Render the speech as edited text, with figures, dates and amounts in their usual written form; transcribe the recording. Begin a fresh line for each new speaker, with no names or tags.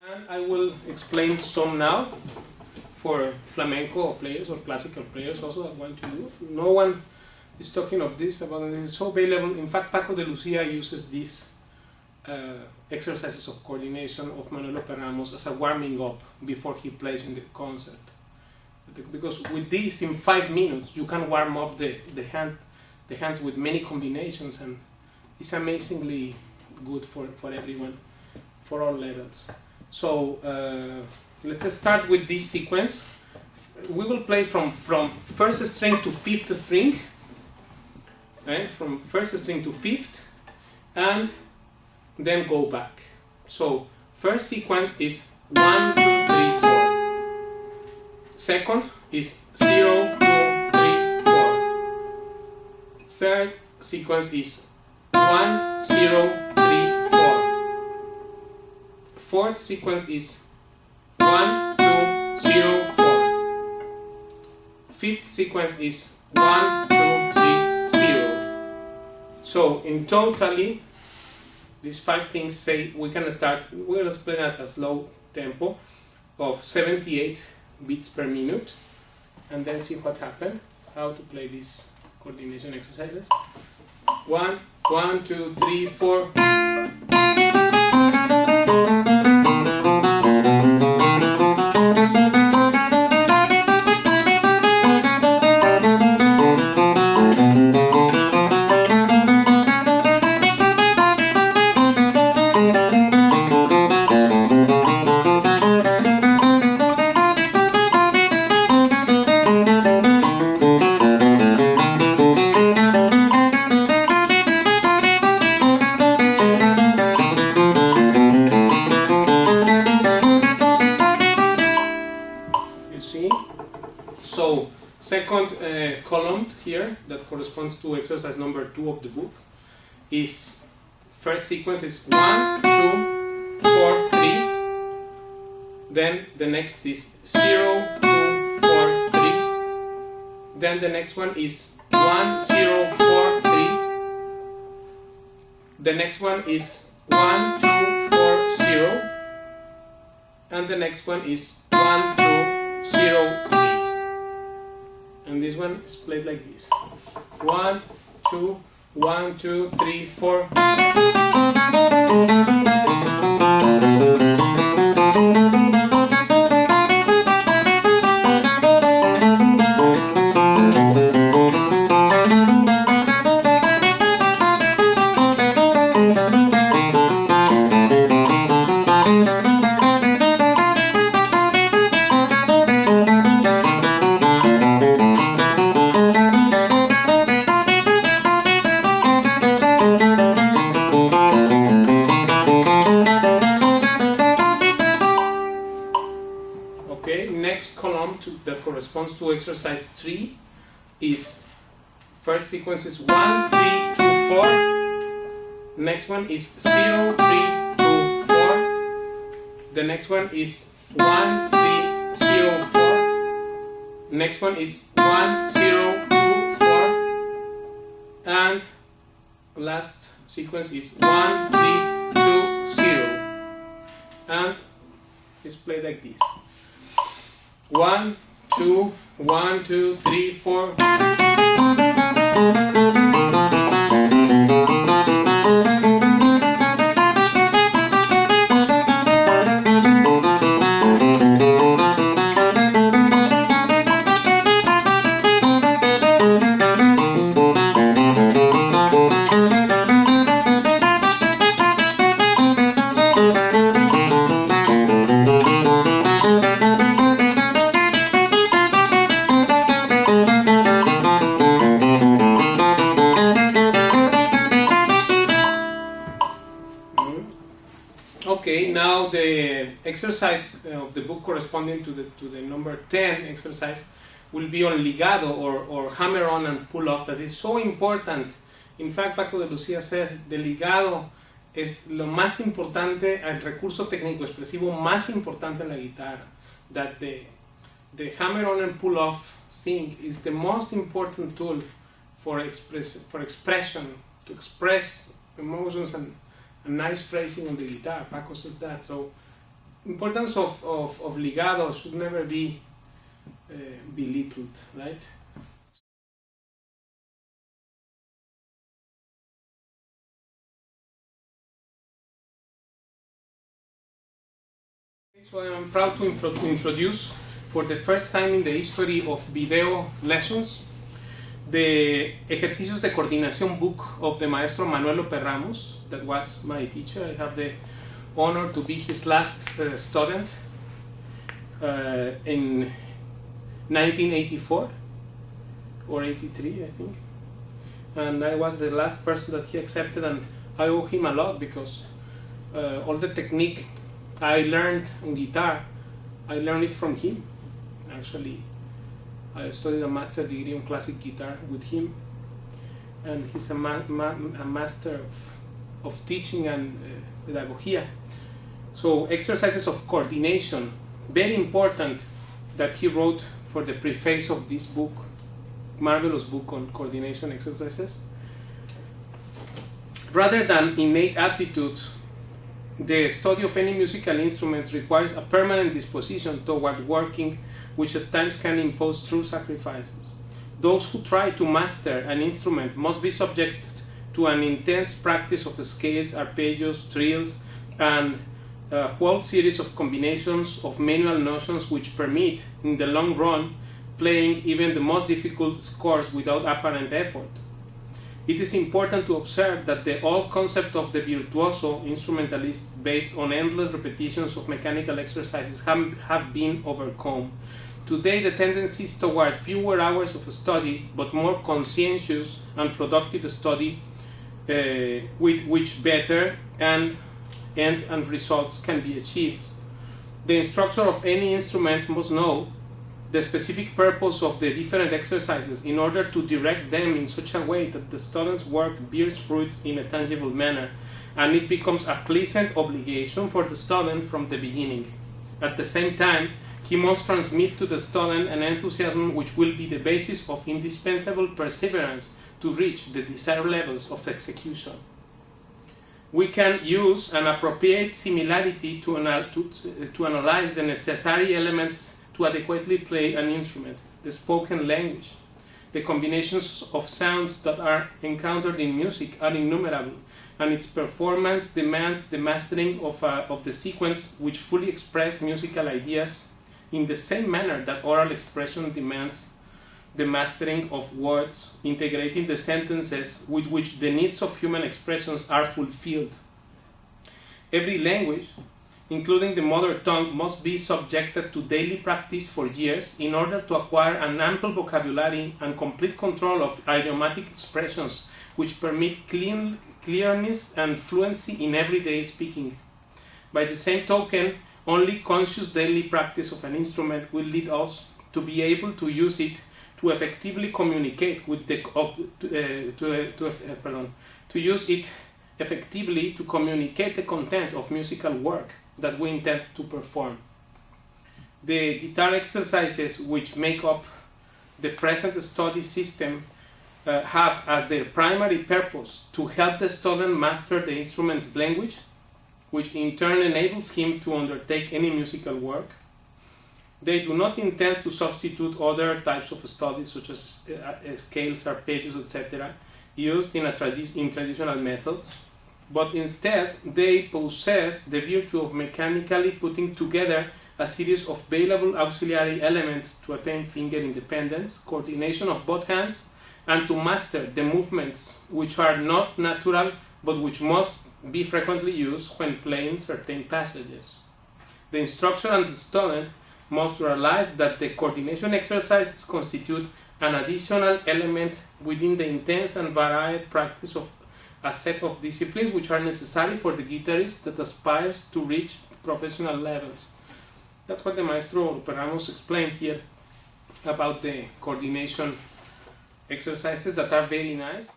And I will explain some now for flamenco players or classical players also that want to do. No one is talking of this, about this is so available. In fact, Paco de Lucia uses these exercises of coordination of Manuel Ramos as a warming up before he plays in the concert. Because with this, in 5 minutes, you can warm up the hands with many combinations, and it's amazingly good for everyone, for all levels. So let's start with this sequence. We will play from first string to fifth string, right? From first string to fifth, and then go back. So first sequence is 1, 2, 3, 4. Second is 0, 2, 3, 4. Third sequence is 1, 0, 3, 4. Fourth sequence is 1, 2, 0, 4. Fifth sequence is 1, 2, 3, 0. So in totally, these 5 things say we can start. We're going to play at a slow tempo of 78 beats per minute, and then see what happened. How to play these coordination exercises. 1, 1, 2, 3, 4. So second column here that corresponds to exercise number 2 of the book is first sequence is 1, 2, 4, 3. Then the next is 0, 2, 4, 3. Then the next one is 1, 0, 4, 3. The next one is 1, 2, 4, 0. And the next one is 1, 2, 0, 3. And this one is played like this. 1, 2, 1, 2, 3, 4. That corresponds to exercise 3 is first sequence is 1, 3, 2, 4. Next one is 0, 3, 2, 4. The next one is 1, 3, 0, 4. Next one is 1, 0, 2, 4. And last sequence is 1, 3, 2, 0. And it's played like this. 1, 2, 1, 2, 3, 4. Okay, now the exercise of the book corresponding to the number 10 exercise will be on ligado or hammer on and pull off. That is so important. In fact, Paco de Lucia says the ligado es lo más importante, el recurso técnico expresivo más importante en la guitarra. That the hammer on and pull off thing is the most important tool for expression, to express emotions and a nice phrasing on the guitar. Paco says that. So importance of ligado should never be belittled, right? So I am proud to introduce, for the first time in the history of video lessons, the Ejercicios de Coordinación book of the Maestro Manuel Lopez Ramos, that was my teacher. I have the honor to be his last student in 1984 or 83, I think. And I was the last person that he accepted, and I owe him a lot because all the technique I learned on guitar, I learned it from him. Actually, I studied a master degree on classic guitar with him, and he's a master of teaching and pedagogia. So exercises of coordination, very important, that he wrote for the preface of this book, marvelous book on coordination exercises. Rather than innate aptitudes, the study of any musical instruments requires a permanent disposition toward working, which at times can impose true sacrifices. Those who try to master an instrument must be subjected to an intense practice of scales, arpeggios, trills, and a whole series of combinations of manual notions which permit, in the long run, playing even the most difficult scores without apparent effort. It is important to observe that the old concept of the virtuoso instrumentalist, based on endless repetitions of mechanical exercises, have been overcome. Today, the tendencies toward fewer hours of study, but more conscientious and productive study, with which better end and results can be achieved. The instructor of any instrument must know the specific purpose of the different exercises in order to direct them in such a way that the student's work bears fruits in a tangible manner, and it becomes a pleasant obligation for the student from the beginning. At the same time, he must transmit to the student an enthusiasm which will be the basis of indispensable perseverance to reach the desired levels of execution. We can use an appropriate similarity to analyze the necessary elements to adequately play an instrument, the spoken language. The combinations of sounds that are encountered in music are innumerable, and its performance demands the mastering of the sequence which fully express musical ideas in the same manner that oral expression demands the mastering of words, integrating the sentences with which the needs of human expressions are fulfilled. Every language, including the mother tongue, must be subjected to daily practice for years in order to acquire an ample vocabulary and complete control of idiomatic expressions which permit clearness and fluency in everyday speaking. By the same token, only conscious daily practice of an instrument will lead us to be able to use it to effectively communicate with effectively to communicate the content of musical work that we intend to perform. The guitar exercises which make up the present study system have as their primary purpose to help the student master the instrument's language, which in turn enables him to undertake any musical work. They do not intend to substitute other types of studies such as scales, arpeggios, etc., used in traditional methods, but instead they possess the virtue of mechanically putting together a series of available auxiliary elements to attain finger independence, coordination of both hands, and to master the movements which are not natural but which must be frequently used when playing certain passages. The instructor and the student must realize that the coordination exercises constitute an additional element within the intense and varied practice of a set of disciplines which are necessary for the guitarist that aspires to reach professional levels. That's what the Maestro Ramos explained here about the coordination exercises that are very nice.